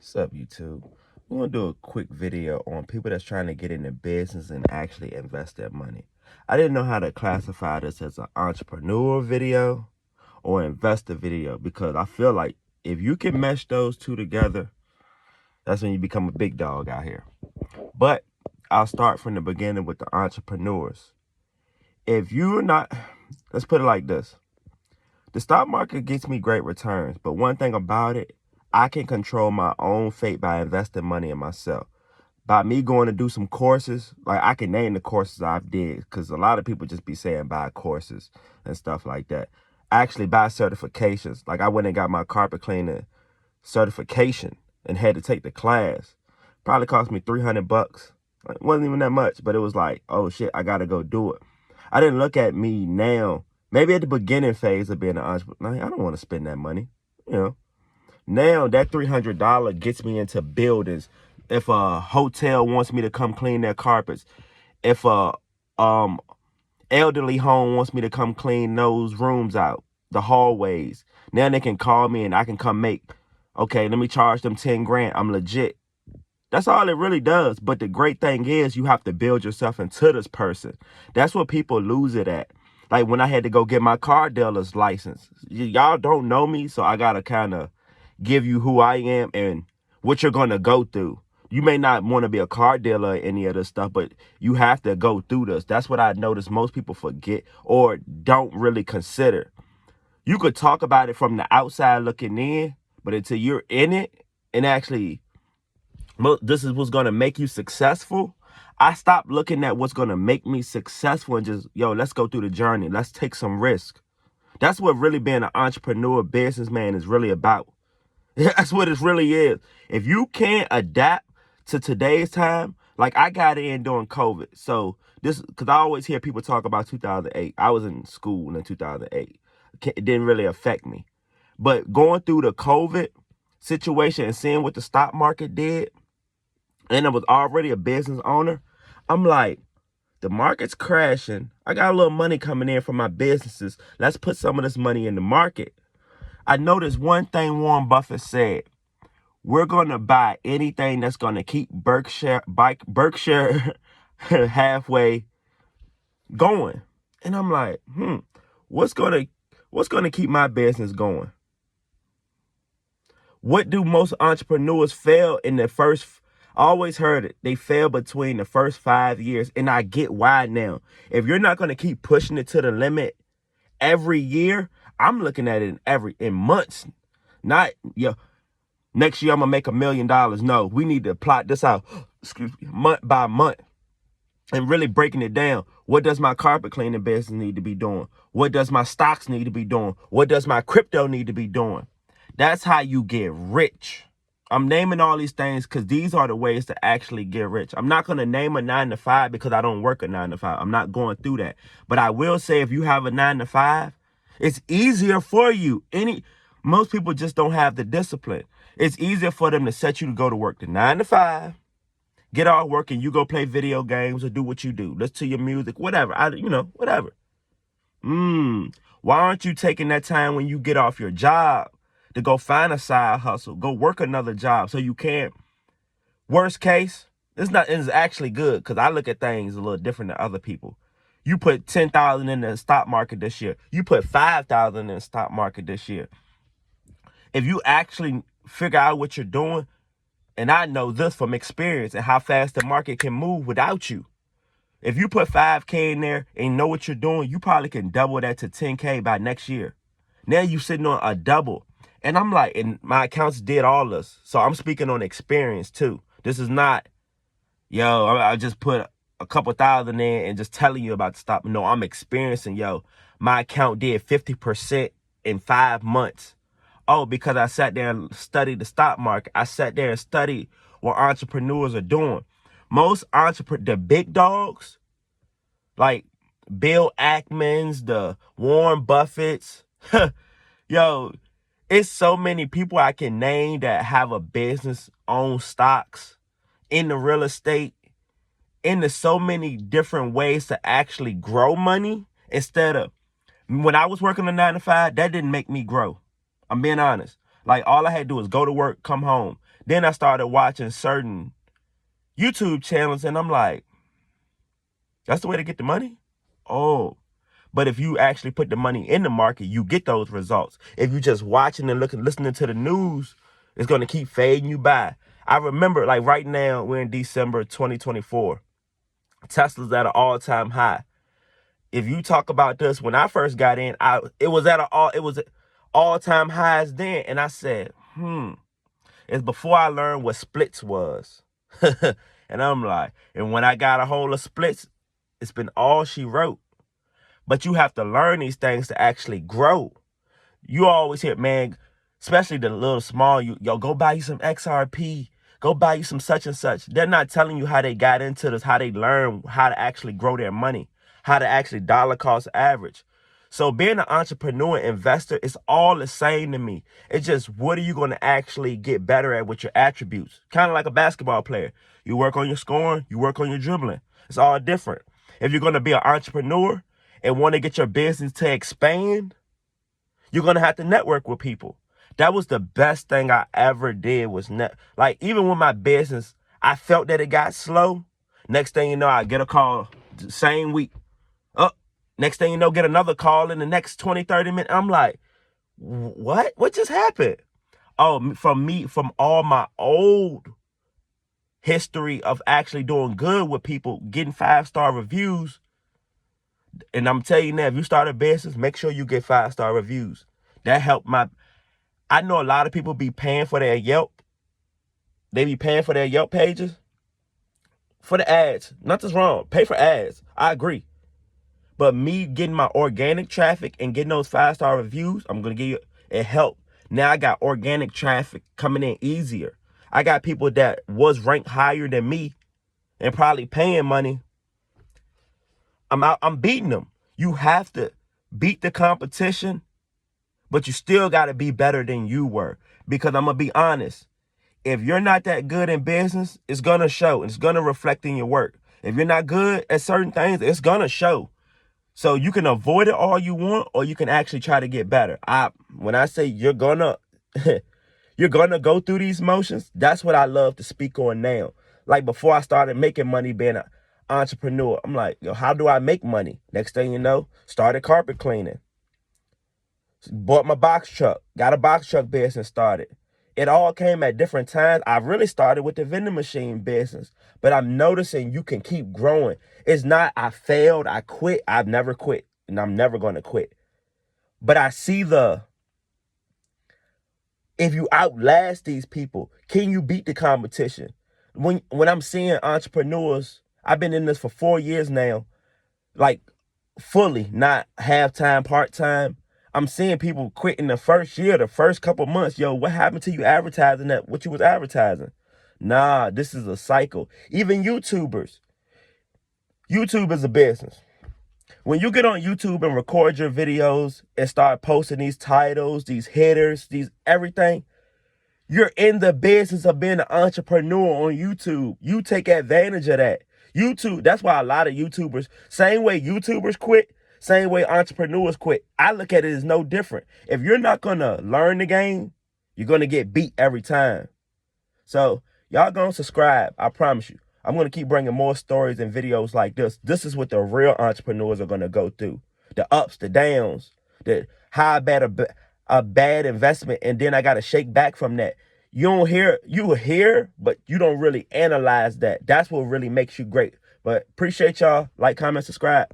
What's up, YouTube? We're going to do a quick video on people that's trying to get into business and actually invest their money. I didn't know how to classify this as an entrepreneur video or investor video because I feel like if you can mesh those two together, that's when you become a big dog out here. But I'll start from the beginning with the entrepreneurs. If you're not, let's put it like this. The stock market gets me great returns, but one thing about it, I can control my own fate by investing money in myself. By me going to do some courses, like I can name the courses I've did, because a lot of people just be saying buy courses and stuff like that. I actually buy certifications. Like I went and got my carpet cleaner certification and had to take the class. Probably cost me $300. It wasn't even that much, but it was like, oh shit, I gotta go do it. I didn't look at me now. Maybe at the beginning phase of being an entrepreneur, I don't want to spend that money. You know, now that $300 gets me into buildings. If a hotel wants me to come clean their carpets, if a elderly home wants me to come clean those rooms out, the hallways, now they can call me and I can come make. Okay, let me charge them 10 grand. I'm legit. That's all it really does. But the great thing is you have to build yourself into this person. That's what people lose it at. Like when I had to go get my car dealer's license. Y'all don't know me, so I got to kind of give you who I am and what you're going to go through. You may not want to be a car dealer or any of this stuff, but you have to go through this. That's what I noticed most people forget or don't really consider. You could talk about it from the outside looking in, but until you're in it and actually this is what's going to make you successful, I stopped looking at what's going to make me successful and just, yo, let's go through the journey. Let's take some risk. That's what really being an entrepreneur, businessman is really about. That's what it really is. If you can't adapt to today's time, like I got in during COVID. So this, because I always hear people talk about 2008. I was in school in 2008. It didn't really affect me. But going through the COVID situation and seeing what the stock market did, and I was already a business owner, I'm like, the market's crashing. I got a little money coming in from my businesses. Let's put some of this money in the market. I noticed one thing Warren Buffett said. We're going to buy anything that's going to keep Berkshire halfway going. And I'm like, what's going to keep my business going? What do most entrepreneurs fail in the first? I always heard it. They fail between the first 5 years. And I get why now. If you're not going to keep pushing it to the limit every year, I'm looking at it in months. Not, next year I'm going to make $1 million. No, we need to plot this out, month by month. And really breaking it down. What does my carpet cleaning business need to be doing? What does my stocks need to be doing? What does my crypto need to be doing? That's how you get rich. I'm naming all these things because these are the ways to actually get rich. I'm not going to name a 9-to-5 because I don't work a 9-to-5. I'm not going through that. But I will say if you have a 9-to-5, it's easier for you. Most people just don't have the discipline. It's easier for them to set you to go to work the 9-to-5, get off work and you go play video games or do what you do. Listen to your music, whatever. Whatever. Why aren't you taking that time when you get off your job to go find a side hustle, go work another job so you can? Worst case, it's actually good because I look at things a little different than other people. You put 10,000 in the stock market this year. You put 5,000 in the stock market this year. If you actually figure out what you're doing, and I know this from experience and how fast the market can move without you. If you put 5K in there and know what you're doing, you probably can double that to 10K by next year. Now you're sitting on a double. And I'm like, and my accounts did all this. So I'm speaking on experience too. This is not, I just put a couple thousand in and just telling you about the stock. No, I'm experiencing, my account did 50% in 5 months. Oh, because I sat there and studied the stock market. I sat there and studied what entrepreneurs are doing. Most the big dogs, like Bill Ackman's, the Warren Buffett's, it's so many people I can name that have a business, own stocks, in the real estate, into so many different ways to actually grow money. Instead of, when I was working a 9-to-5, that didn't make me grow. I'm being honest. Like all I had to do was go to work, come home. Then I started watching certain YouTube channels, and I'm like, that's the way to get the money? Oh. But if you actually put the money in the market, you get those results. If you just watching and listening to the news, it's going to keep fading you by. I remember, like right now, we're in December 2024. Tesla's at an all-time high. If you talk about this, when I first got in, it was at all-time highs then, and I said, it's before I learned what splits was. And I'm like, and when I got a hold of splits, it's been all she wrote. But you have to learn these things to actually grow. You always hear, man, especially the little small, yo, go buy you some XRP. Go buy you some such and such. They're not telling you how they got into this, how they learn how to actually grow their money, how to actually dollar cost average. So being an entrepreneur, investor, it's all the same to me. It's just, what are you going to actually get better at with your attributes? Kind of like a basketball player. You work on your scoring, you work on your dribbling. It's all different. If you're going to be an entrepreneur and want to get your business to expand, you're going to have to network with people. That was the best thing I ever did was like, even with my business, I felt that it got slow. Next thing you know, I get a call the same week. Next thing you know, get another call in the next 20, 30 minutes. I'm like, what? What just happened? Oh, from all my old history of actually doing good with people, getting 5-star reviews. And I'm telling you now, if you start a business, make sure you get 5-star reviews. That helped I know a lot of people be paying for their Yelp. They be paying for their Yelp pages. For the ads. Nothing's wrong. Pay for ads. I agree. But me getting my organic traffic and getting those 5-star reviews, I'm going to give you, it helped. Now I got organic traffic coming in easier. I got people that was ranked higher than me and probably paying money. I'm beating them. You have to beat the competition, but you still got to be better than you were. Because I'm going to be honest. If you're not that good in business, it's going to show. It's going to reflect in your work. If you're not good at certain things, it's going to show. So you can avoid it all you want, or you can actually try to get better. When I say you're going to go through these motions, that's what I love to speak on now. Like before I started making money being an entrepreneur, I'm like, yo, how do I make money? Next thing you know, started carpet cleaning. Bought my box truck, got a box truck business started. It all came at different times. I really started with the vending machine business, but I'm noticing you can keep growing. It's not I failed, I quit. I've never quit, and I'm never going to quit. But I see if you outlast these people, can you beat the competition? When I'm seeing entrepreneurs, I've been in this for 4 years now, like fully, not half-time, part-time. I'm seeing people quit in the first year, the first couple months. Yo, what happened to you advertising that what you was advertising? Nah, this is a cycle. Even YouTubers. YouTube is a business. When you get on YouTube and record your videos and start posting these titles, these headers, these everything, you're in the business of being an entrepreneur on YouTube. You take advantage of that. YouTube, that's why a lot of YouTubers, same way YouTubers quit, same way entrepreneurs quit. I look at it as no different. If you're not going to learn the game, you're going to get beat every time. So y'all going to subscribe. I promise you. I'm going to keep bringing more stories and videos like this. This is what the real entrepreneurs are going to go through. The ups, the downs, how I bet a bad investment, and then I got to shake back from that. You hear, but you don't really analyze that. That's what really makes you great. But appreciate y'all. Like, comment, subscribe.